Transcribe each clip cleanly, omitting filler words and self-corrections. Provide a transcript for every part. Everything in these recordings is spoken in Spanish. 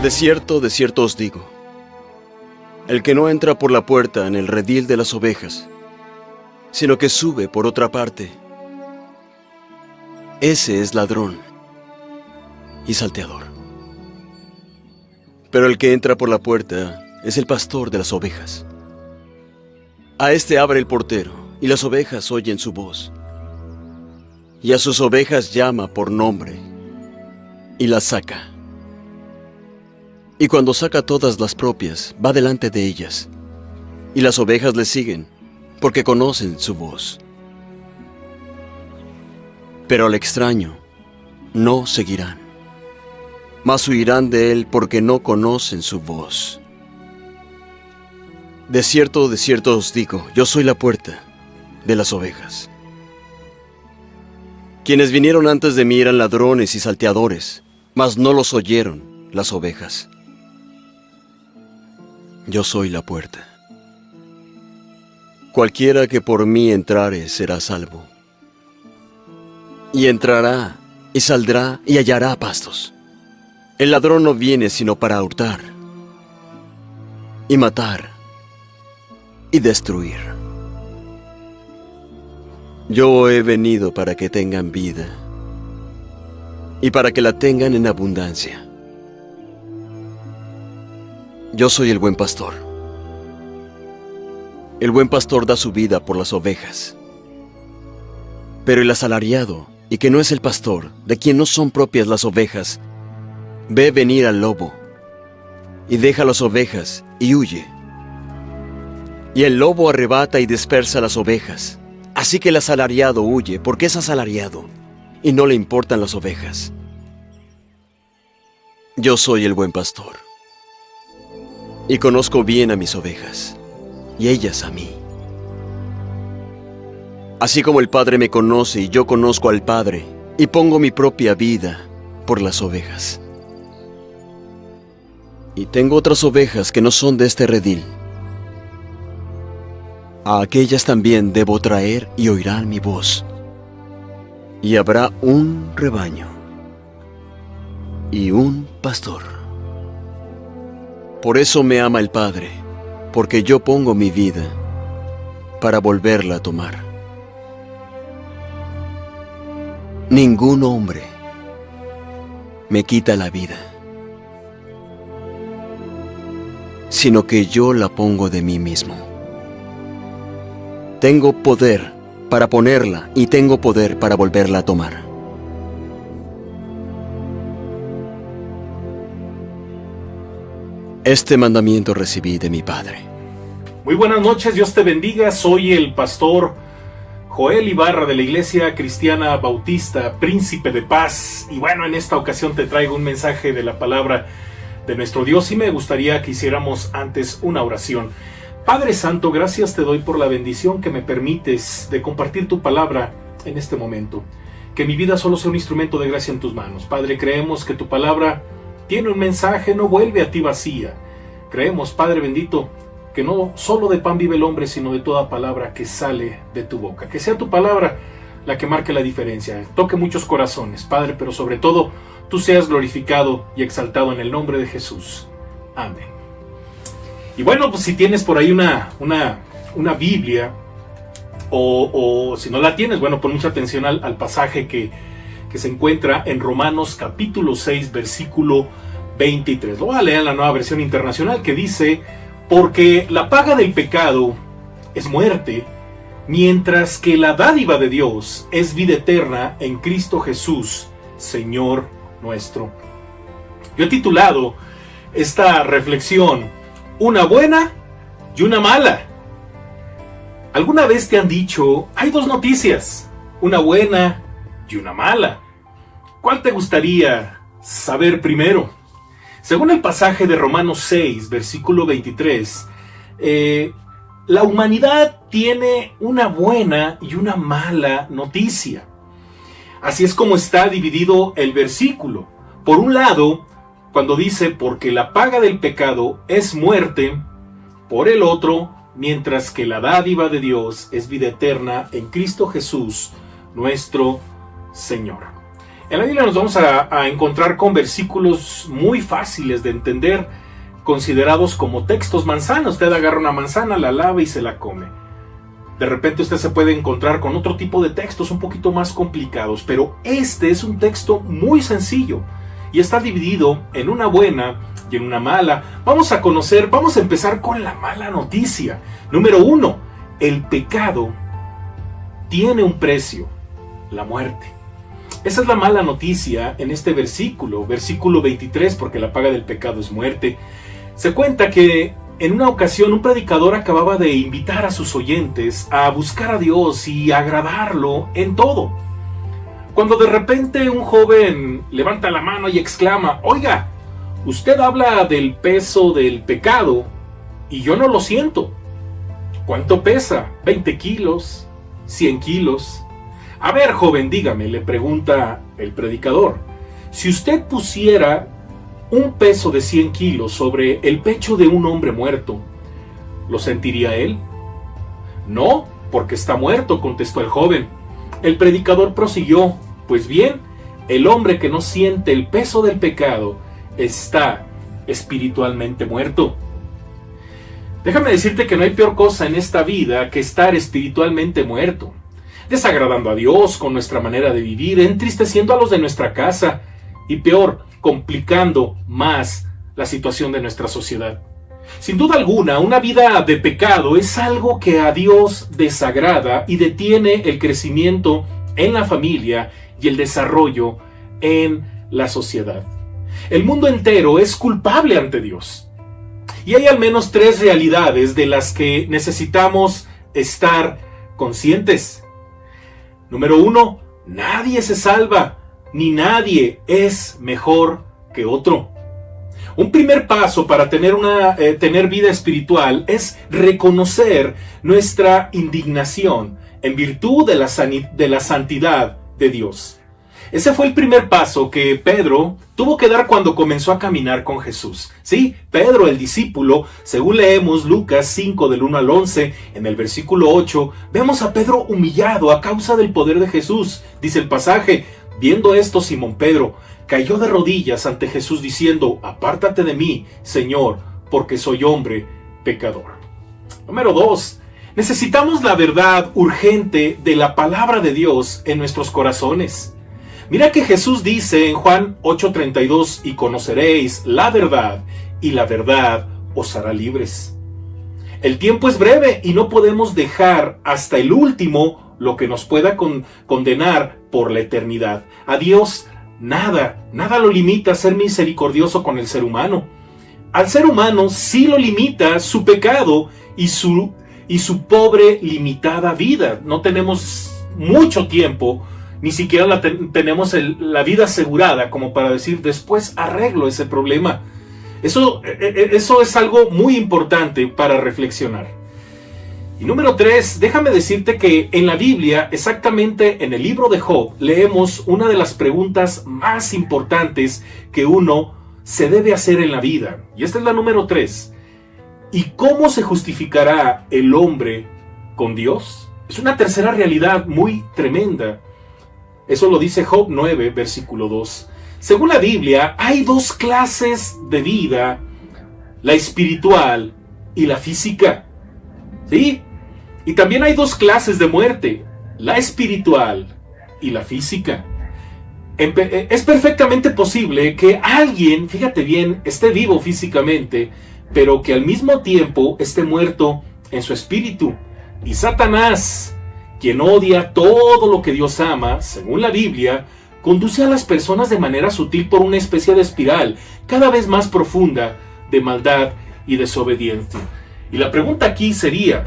De cierto os digo, el que no entra por la puerta en el redil de las ovejas, sino que sube por otra parte, ese es ladrón y salteador. Pero el que entra por la puerta es el pastor de las ovejas. A éste abre el portero, y las ovejas oyen su voz. Y a sus ovejas llama por nombre, y las saca. Y cuando saca todas las propias, va delante de ellas, y las ovejas le siguen, porque conocen su voz. Pero al extraño no seguirán, mas huirán de él porque no conocen su voz. De cierto os digo, yo soy la puerta de las ovejas. Quienes vinieron antes de mí eran ladrones y salteadores, mas no los oyeron las ovejas. Yo soy la puerta. Cualquiera que por mí entrare será salvo. Y entrará, y saldrá, y hallará pastos. El ladrón no viene sino para hurtar, y matar, y destruir. Yo he venido para que tengan vida, y para que la tengan en abundancia. Yo soy el buen pastor. El buen pastor da su vida por las ovejas. Pero el asalariado, y que no es el pastor, de quien no son propias las ovejas, ve venir al lobo, y deja las ovejas, y huye. Y el lobo arrebata y dispersa las ovejas. Así que el asalariado huye, porque es asalariado, y no le importan las ovejas. Yo soy el buen pastor, y conozco bien a mis ovejas, y ellas a mí. Así como el Padre me conoce y yo conozco al Padre, y pongo mi propia vida por las ovejas. Y tengo otras ovejas que no son de este redil. A aquellas también debo traer y oirán mi voz. Y habrá un rebaño y un pastor. Por eso me ama el Padre, porque yo pongo mi vida para volverla a tomar. Ningún hombre me quita la vida, sino que yo la pongo de mí mismo. Tengo poder para ponerla y tengo poder para volverla a tomar. Este mandamiento recibí de mi Padre. Muy buenas noches, Dios te bendiga. Soy el pastor Joel Ibarra de la Iglesia Cristiana Bautista, Príncipe de Paz. Y bueno, en esta ocasión te traigo un mensaje de la palabra de nuestro Dios y me gustaría que hiciéramos antes una oración. Padre Santo, gracias te doy por la bendición que me permites de compartir tu palabra en este momento. Que mi vida solo sea un instrumento de gracia en tus manos. Padre, creemos que tu palabra tiene un mensaje, no vuelve a ti vacía. Creemos, Padre bendito, que no solo de pan vive el hombre, sino de toda palabra que sale de tu boca. Que sea tu palabra la que marque la diferencia. Toque muchos corazones, Padre, pero sobre todo, tú seas glorificado y exaltado en el nombre de Jesús. Amén. Y bueno, pues si tienes por ahí una Biblia, o si no la tienes, bueno, pon mucha atención al pasaje que se encuentra en Romanos capítulo 6, versículo 23. Lo voy a leer en la Nueva Versión Internacional, que dice: porque la paga del pecado es muerte, mientras que la dádiva de Dios es vida eterna en Cristo Jesús, Señor nuestro. Yo he titulado esta reflexión: una buena y una mala. ¿Alguna vez te han dicho, hay dos noticias, una buena y una mala? ¿Cuál te gustaría saber primero? Según el pasaje de Romanos 6, versículo 23, la humanidad tiene una buena y una mala noticia. Así es como está dividido el versículo. Por un lado, cuando dice, porque la paga del pecado es muerte, por el otro, mientras que la dádiva de Dios es vida eterna en Cristo Jesús, nuestro Señor. En la Biblia nos vamos a encontrar con versículos muy fáciles de entender, considerados como textos manzana. Usted agarra una manzana, la lava y se la come. De repente usted se puede encontrar con otro tipo de textos un poquito más complicados, pero este es un texto muy sencillo y está dividido en una buena y en una mala. Vamos a empezar con la mala noticia. Número 1, el pecado tiene un precio, la muerte. Esa es la mala noticia en este versículo 23, porque la paga del pecado es muerte. Se cuenta que en una ocasión un predicador acababa de invitar a sus oyentes a buscar a Dios y agradarlo en todo, cuando de repente un joven levanta la mano y exclama: oiga, usted habla del peso del pecado y yo no lo siento. ¿Cuánto pesa? 20 kilos, 100 kilos. A ver, joven, dígame, le pregunta el predicador, si usted pusiera un peso de 100 kilos sobre el pecho de un hombre muerto, ¿lo sentiría él? No, porque está muerto, contestó el joven. El predicador prosiguió: pues bien, el hombre que no siente el peso del pecado está espiritualmente muerto. Déjame decirte que no hay peor cosa en esta vida que estar espiritualmente muerto, desagradando a Dios con nuestra manera de vivir, entristeciendo a los de nuestra casa y peor, complicando más la situación de nuestra sociedad. Sin duda alguna, una vida de pecado es algo que a Dios desagrada y detiene el crecimiento en la familia y el desarrollo en la sociedad. El mundo entero es culpable ante Dios. Y hay al menos 3 realidades de las que necesitamos estar conscientes. Número 1, nadie se salva, ni nadie es mejor que otro. Un primer paso para tener vida espiritual es reconocer nuestra indignación en virtud de la santidad de Dios. Ese fue el primer paso que Pedro tuvo que dar cuando comenzó a caminar con Jesús. Sí, Pedro, el discípulo, según leemos Lucas 5 del 1 al 11, en el versículo 8, vemos a Pedro humillado a causa del poder de Jesús. Dice el pasaje: viendo esto, Simón Pedro cayó de rodillas ante Jesús diciendo: apártate de mí, Señor, porque soy hombre pecador. Número 2. Necesitamos la verdad urgente de la palabra de Dios en nuestros corazones. Mira que Jesús dice en Juan 8:32: y conoceréis la verdad, y la verdad os hará libres. El tiempo es breve y no podemos dejar hasta el último lo que nos pueda condenar por la eternidad. A Dios nada lo limita a ser misericordioso con el ser humano. Al ser humano sí lo limita su pecado y su pobre limitada vida. No tenemos mucho tiempo, ni siquiera tenemos la vida asegurada como para decir después arreglo ese problema. Eso es algo muy importante para reflexionar. Y número 3, déjame decirte que en la Biblia, exactamente en el libro de Job, leemos una de las preguntas más importantes que uno se debe hacer en la vida. Y esta es la número 3. ¿Y cómo se justificará el hombre con Dios? Es una tercera realidad muy tremenda. Eso lo dice Job 9, versículo 2. Según la Biblia, hay 2 clases de vida, la espiritual y la física. ¿Sí? Y también hay 2 clases de muerte, la espiritual y la física. Es perfectamente posible que alguien, fíjate bien, esté vivo físicamente, pero que al mismo tiempo esté muerto en su espíritu. Y Satanás, quien odia todo lo que Dios ama, según la Biblia, conduce a las personas de manera sutil por una especie de espiral cada vez más profunda de maldad y desobediencia. Y la pregunta aquí sería,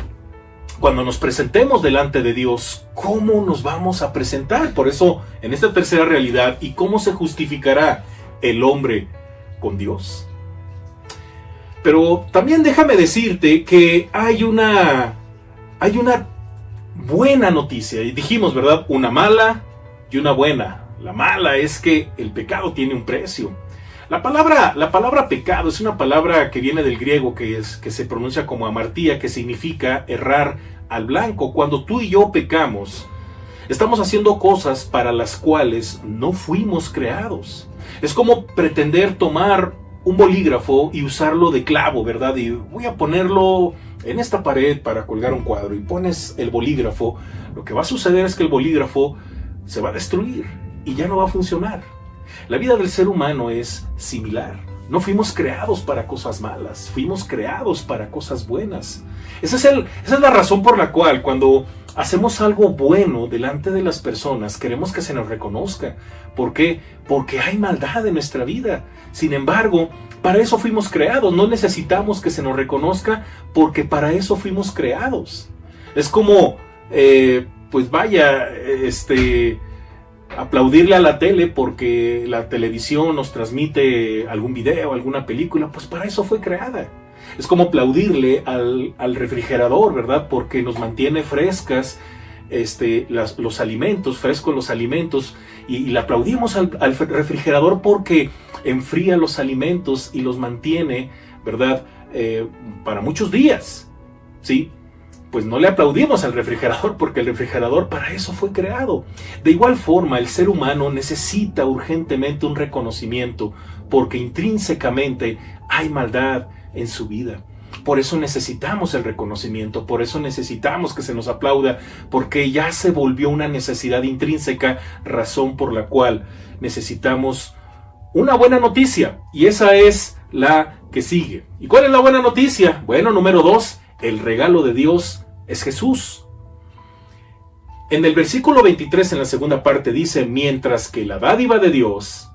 cuando nos presentemos delante de Dios, ¿cómo nos vamos a presentar? Por eso, en esta tercera realidad, ¿y cómo se justificará el hombre con Dios? Pero también déjame decirte que hay una buena noticia. Y dijimos, ¿verdad? Una mala y una buena. La mala es que el pecado tiene un precio. La palabra pecado es una palabra que viene del griego que se pronuncia como amartía, que significa errar al blanco. Cuando tú y yo pecamos, Estamos haciendo cosas para las cuales no fuimos creados. Es como pretender tomar un bolígrafo y usarlo de clavo, ¿verdad? Y voy a ponerlo en esta pared para colgar un cuadro, y pones el bolígrafo. Lo que va a suceder es que el bolígrafo se va a destruir y ya no va a funcionar. La vida del ser humano es similar. No fuimos creados para cosas malas, fuimos creados para cosas buenas. Esa es la razón por la cual cuando hacemos algo bueno delante de las personas, queremos que se nos reconozca. ¿Por qué? Porque hay maldad en nuestra vida. Sin embargo, para eso fuimos creados. No necesitamos que se nos reconozca, porque para eso fuimos creados. Es como, aplaudirle a la tele porque la televisión nos transmite algún video, alguna película. Pues para eso fue creada. Es como aplaudirle al refrigerador, ¿verdad? Porque nos mantiene frescas los alimentos, frescos los alimentos, y le aplaudimos al refrigerador porque enfría los alimentos y los mantiene, ¿verdad? Para muchos días, ¿sí? Pues no le aplaudimos al refrigerador porque el refrigerador para eso fue creado. De igual forma, el ser humano necesita urgentemente un reconocimiento porque intrínsecamente hay maldad en su vida. Por eso necesitamos el reconocimiento, por eso necesitamos que se nos aplauda, porque ya se volvió una necesidad intrínseca, razón por la cual necesitamos una buena noticia, y esa es la que sigue. ¿Y cuál es la buena noticia? Bueno, número 2, el regalo de Dios es Jesús. En el versículo 23, en la segunda parte, dice: mientras que la dádiva de Dios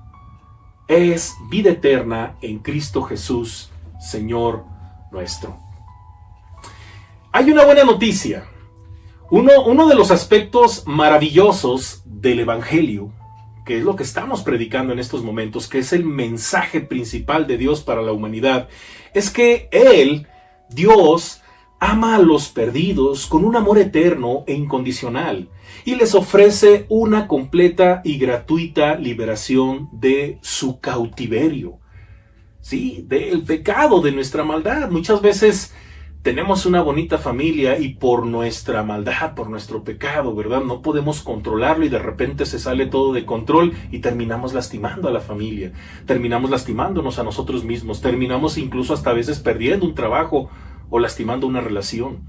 es vida eterna en Cristo Jesús, Señor nuestro. Hay una buena noticia. Uno de los aspectos maravillosos del Evangelio, que es lo que estamos predicando en estos momentos, que es el mensaje principal de Dios para la humanidad, es que Él, Dios, ama a los perdidos con un amor eterno e incondicional y les ofrece una completa y gratuita liberación de su cautiverio. Sí, del pecado, de nuestra maldad. Muchas veces tenemos una bonita familia y por nuestra maldad, por nuestro pecado, ¿verdad? No podemos controlarlo y de repente se sale todo de control y terminamos lastimando a la familia, terminamos lastimándonos a nosotros mismos, terminamos incluso hasta a veces perdiendo un trabajo o lastimando una relación.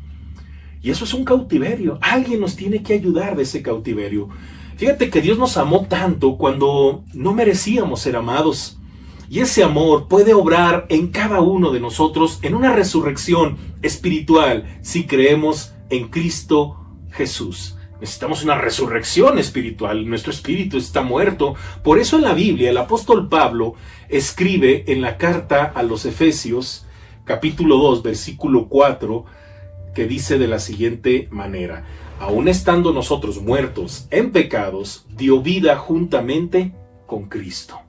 Y eso es un cautiverio. Alguien nos tiene que ayudar de ese cautiverio. Fíjate que Dios nos amó tanto cuando no merecíamos ser amados. Y ese amor puede obrar en cada uno de nosotros en una resurrección espiritual si creemos en Cristo Jesús. Necesitamos una resurrección espiritual. Nuestro espíritu está muerto. Por eso en la Biblia el apóstol Pablo escribe en la carta a los Efesios, capítulo 2, versículo 4, que dice de la siguiente manera: aun estando nosotros muertos en pecados, dio vida juntamente con Cristo.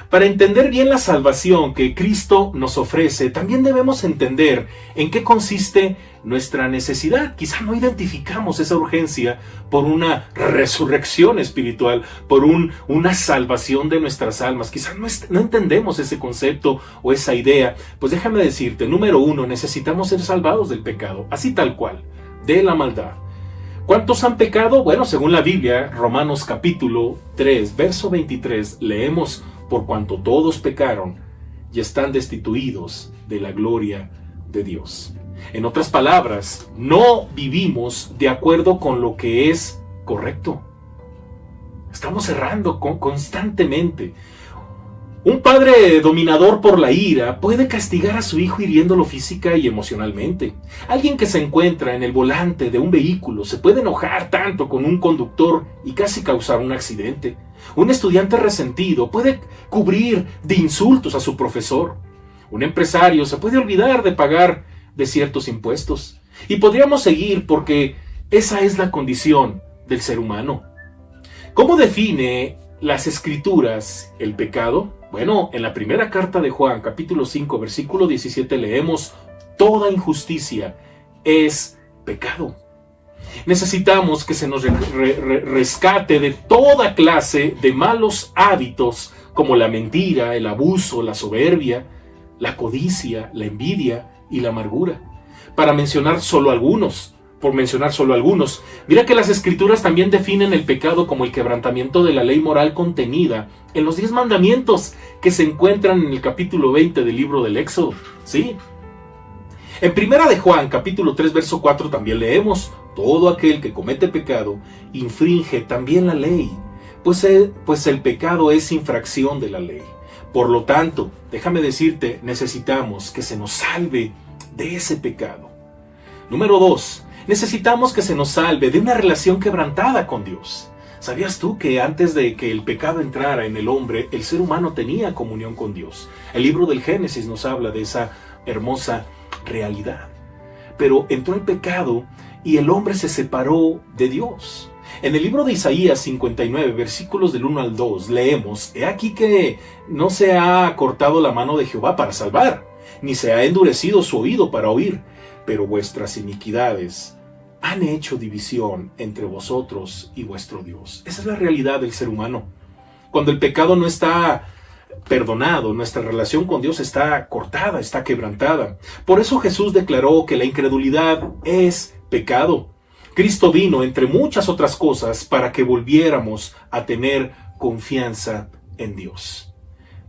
Para entender bien la salvación que Cristo nos ofrece, también debemos entender en qué consiste nuestra necesidad. Quizá no identificamos esa urgencia por una resurrección espiritual, por una salvación de nuestras almas. Quizá no entendemos ese concepto o esa idea. Pues déjame decirte, número 1, necesitamos ser salvados del pecado, así tal cual, de la maldad. ¿Cuántos han pecado? Bueno, según la Biblia, Romanos capítulo 3, verso 23, leemos: por cuanto todos pecaron y están destituidos de la gloria de Dios. En otras palabras, no vivimos de acuerdo con lo que es correcto. Estamos errando constantemente. Un padre dominador por la ira puede castigar a su hijo hiriéndolo física y emocionalmente. Alguien que se encuentra en el volante de un vehículo se puede enojar tanto con un conductor y casi causar un accidente. Un estudiante resentido puede cubrir de insultos a su profesor. Un empresario se puede olvidar de pagar de ciertos impuestos. Y podríamos seguir porque esa es la condición del ser humano. ¿Cómo define las Escrituras el pecado? Bueno, en la primera carta de Juan, capítulo 5, versículo 17, leemos: toda injusticia es pecado. Necesitamos que se nos rescate de toda clase de malos hábitos como la mentira, el abuso, la soberbia, la codicia, la envidia y la amargura, para mencionar solo algunos. por mencionar solo algunos. Mira que las Escrituras también definen el pecado como el quebrantamiento de la ley moral contenida en los 10 mandamientos que se encuentran en el capítulo 20 del libro del Éxodo. ¿Sí? En Primera de Juan, capítulo 3, verso 4, también leemos: todo aquel que comete pecado infringe también la ley, pues el pecado es infracción de la ley. Por lo tanto, déjame decirte, necesitamos que se nos salve de ese pecado. Número 2, necesitamos que se nos salve de una relación quebrantada con Dios. ¿Sabías tú que antes de que el pecado entrara en el hombre, el ser humano tenía comunión con Dios? El libro del Génesis nos habla de esa hermosa realidad. Pero entró el pecado y el hombre se separó de Dios. En el libro de Isaías 59, versículos del 1 al 2, leemos: he aquí que no se ha cortado la mano de Jehová para salvar, ni se ha endurecido su oído para oír, pero vuestras iniquidades han hecho división entre vosotros y vuestro Dios. Esa es la realidad del ser humano. Cuando el pecado no está perdonado, nuestra relación con Dios está cortada, está quebrantada. Por eso Jesús declaró que la incredulidad es pecado. Cristo vino, entre muchas otras cosas, para que volviéramos a tener confianza en Dios.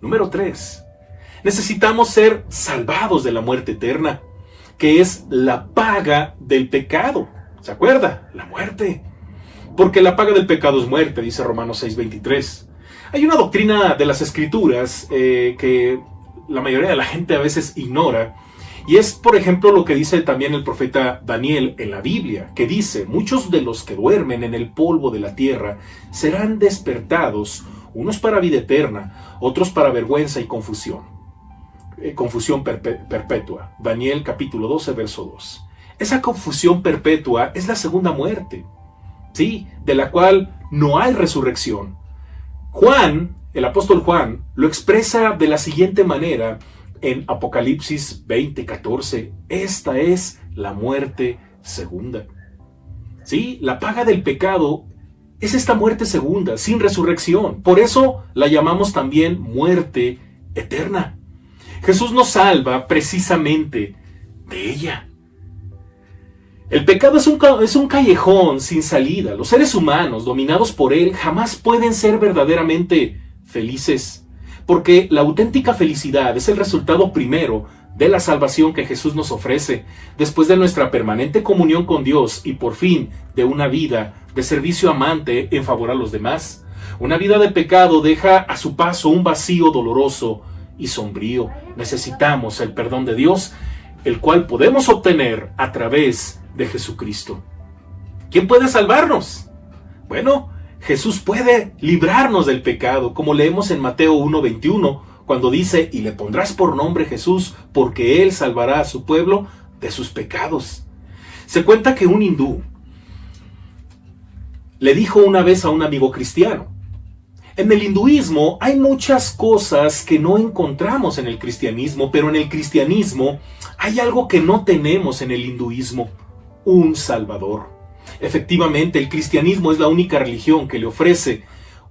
Número 3. Necesitamos ser salvados de la muerte eterna, que es la paga del pecado. ¿Se acuerda? La muerte. Porque la paga del pecado es muerte, dice Romanos 6:23. Hay una doctrina de las Escrituras que la mayoría de la gente a veces ignora, y es, por ejemplo, lo que dice también el profeta Daniel en la Biblia, que dice: muchos de los que duermen en el polvo de la tierra serán despertados, unos para vida eterna, otros para vergüenza y confusión. Confusión perpetua. Daniel capítulo 12, verso 2. Esa confusión perpetua es la segunda muerte, ¿sí? De la cual no hay resurrección. Juan, el apóstol Juan, lo expresa de la siguiente manera en Apocalipsis 20:14. Esta es la muerte segunda. ¿Sí? La paga del pecado es esta muerte segunda, sin resurrección. Por eso la llamamos también muerte eterna. Jesús nos salva precisamente de ella. El pecado es un callejón sin salida. Los seres humanos, dominados por él, jamás pueden ser verdaderamente felices, porque la auténtica felicidad es el resultado primero de la salvación que Jesús nos ofrece, después de nuestra permanente comunión con Dios y por fin de una vida de servicio amante en favor a los demás. Una vida de pecado deja a su paso un vacío doloroso y sombrío. Necesitamos el perdón de Dios, el cual podemos obtener a través de Jesucristo. ¿Quién puede salvarnos? Bueno, Jesús puede librarnos del pecado, como leemos en Mateo 1:21, cuando dice: y le pondrás por nombre Jesús, porque él salvará a su pueblo de sus pecados. Se cuenta que un hindú le dijo una vez a un amigo cristiano: en el hinduismo hay muchas cosas que no encontramos en el cristianismo, pero en el cristianismo hay algo que no tenemos en el hinduismo: un Salvador. Efectivamente, el cristianismo es la única religión que le ofrece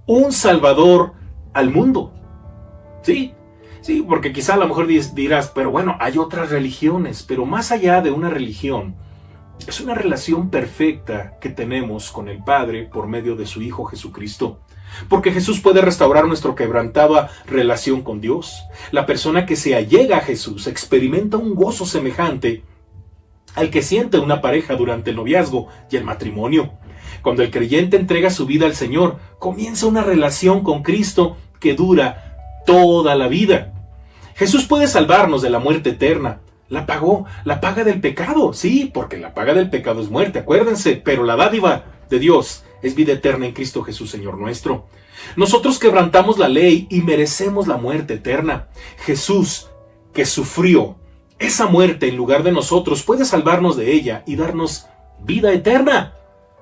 un Salvador al mundo. Sí, porque quizá a lo mejor dirás: pero bueno, hay otras religiones. Pero más allá de una religión, es una relación perfecta que tenemos con el Padre por medio de su Hijo Jesucristo. Porque Jesús puede restaurar nuestra quebrantada relación con Dios. La persona que se allega a Jesús experimenta un gozo semejante al que siente una pareja durante el noviazgo y el matrimonio. Cuando el creyente entrega su vida al Señor, comienza una relación con Cristo que dura toda la vida. Jesús puede salvarnos de la muerte eterna. La paga del pecado, sí, porque la paga del pecado es muerte, acuérdense, pero la dádiva de Dios es vida eterna en Cristo Jesús, Señor nuestro. Nosotros quebrantamos la ley y merecemos la muerte eterna. Jesús, que sufrió esa muerte en lugar de nosotros, puede salvarnos de ella y darnos vida eterna.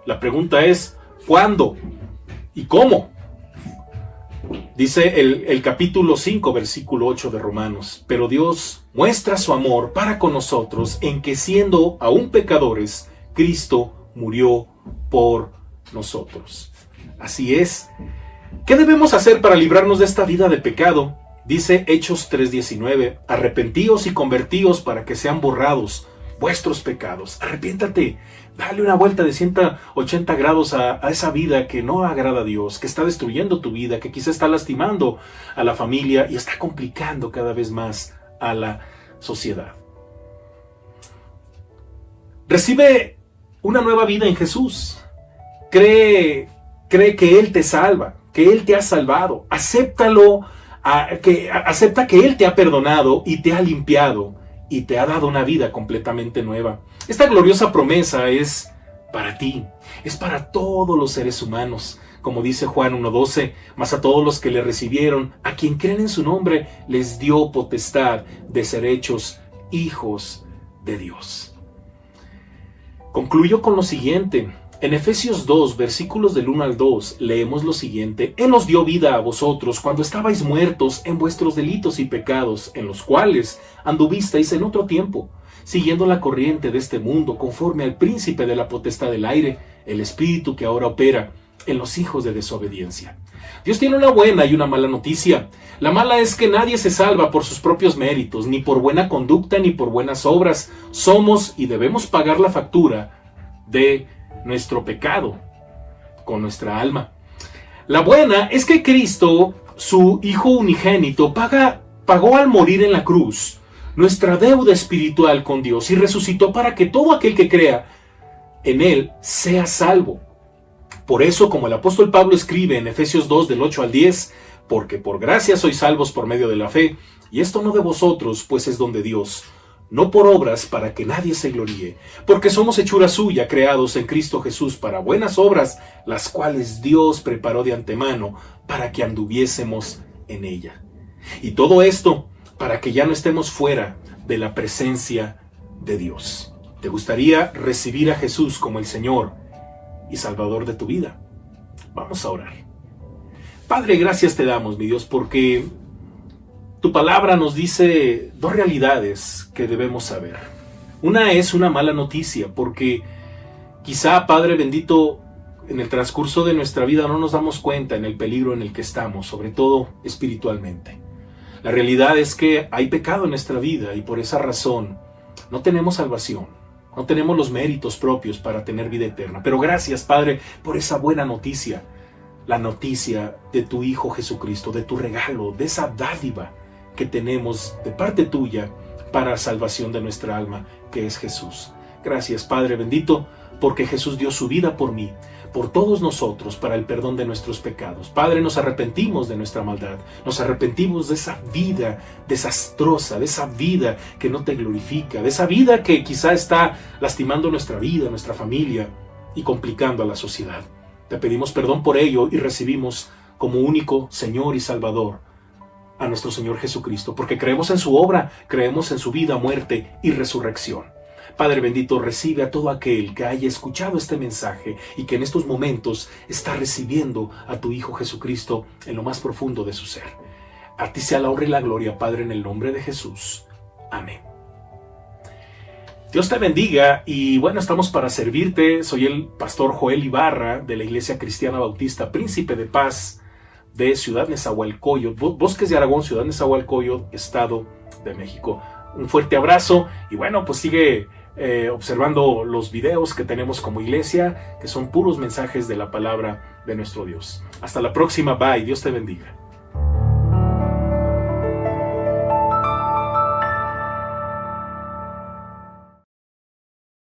La pregunta es: ¿cuándo? ¿Y cómo? Dice el capítulo 5, versículo 8 de Romanos: pero Dios muestra su amor para con nosotros en que, siendo aún pecadores, Cristo murió por nosotros. Así es. ¿Qué debemos hacer para librarnos de esta vida de pecado? Dice Hechos 3:19: arrepentíos y convertíos para que sean borrados vuestros pecados. Arrepiéntate Dale una vuelta de 180 grados a esa vida que no agrada a Dios, que está destruyendo tu vida, que quizá está lastimando a la familia y está complicando cada vez más a la sociedad. Recibe una nueva vida en Jesús. Cree que Él te salva, que Él te ha salvado. Acéptalo, acepta que Él te ha perdonado y te ha limpiado y te ha dado una vida completamente nueva. Esta gloriosa promesa es para ti, es para todos los seres humanos. Como dice Juan 1:12, mas a todos los que le recibieron, a quien creen en su nombre, les dio potestad de ser hechos hijos de Dios. Concluyo con lo siguiente. En Efesios 2, versículos del 1 al 2, leemos lo siguiente. Él os dio vida a vosotros cuando estabais muertos en vuestros delitos y pecados, en los cuales anduvisteis en otro tiempo, siguiendo la corriente de este mundo, conforme al príncipe de la potestad del aire, el espíritu que ahora opera en los hijos de desobediencia. Dios tiene una buena y una mala noticia. La mala es que nadie se salva por sus propios méritos, ni por buena conducta, ni por buenas obras. Somos y debemos pagar la factura de nuestro pecado con nuestra alma. La buena es que Cristo, su Hijo unigénito, pagó al morir en la cruz nuestra deuda espiritual con Dios y resucitó para que todo aquel que crea en Él sea salvo. Por eso, como el apóstol Pablo escribe en Efesios 2 del 8 al 10, porque por gracia sois salvos por medio de la fe, y esto no de vosotros, pues es don de Dios, no por obras para que nadie se gloríe, porque somos hechura suya, creados en Cristo Jesús para buenas obras, las cuales Dios preparó de antemano para que anduviésemos en ella. Y todo esto para que ya no estemos fuera de la presencia de Dios. ¿Te gustaría recibir a Jesús como el Señor y Salvador de tu vida? Vamos a orar. Padre, gracias te damos, mi Dios, porque tu palabra nos dice dos realidades que debemos saber. Una es una mala noticia, porque quizá, Padre bendito, en el transcurso de nuestra vida no nos damos cuenta en el peligro en el que estamos, sobre todo espiritualmente. La realidad es que hay pecado en nuestra vida y por esa razón no tenemos salvación, no tenemos los méritos propios para tener vida eterna. Pero gracias, Padre, por esa buena noticia, la noticia de tu Hijo Jesucristo, de tu regalo, de esa dádiva que tenemos de parte tuya para salvación de nuestra alma, que es Jesús. Gracias, Padre bendito, porque Jesús dio su vida por mí, por todos nosotros, para el perdón de nuestros pecados. Padre, nos arrepentimos de nuestra maldad, nos arrepentimos de esa vida desastrosa, de esa vida que no te glorifica, de esa vida que quizá está lastimando nuestra vida, nuestra familia y complicando a la sociedad. Te pedimos perdón por ello y recibimos como único Señor y Salvador a nuestro Señor Jesucristo, porque creemos en su obra, creemos en su vida, muerte y resurrección. Padre bendito, recibe a todo aquel que haya escuchado este mensaje y que en estos momentos está recibiendo a tu Hijo Jesucristo en lo más profundo de su ser. A ti sea la honra y la gloria, Padre, en el nombre de Jesús. Amén. Dios te bendiga y bueno, estamos para servirte. Soy el pastor Joel Ibarra de la Iglesia Cristiana Bautista Príncipe de Paz de Ciudad Nezahualcóyotl, Bosques de Aragón, Ciudad Nezahualcóyotl, Estado de México. Un fuerte abrazo y bueno, pues sigue observando los videos que tenemos como iglesia, que son puros mensajes de la palabra de nuestro Dios. Hasta la próxima, bye, Dios te bendiga.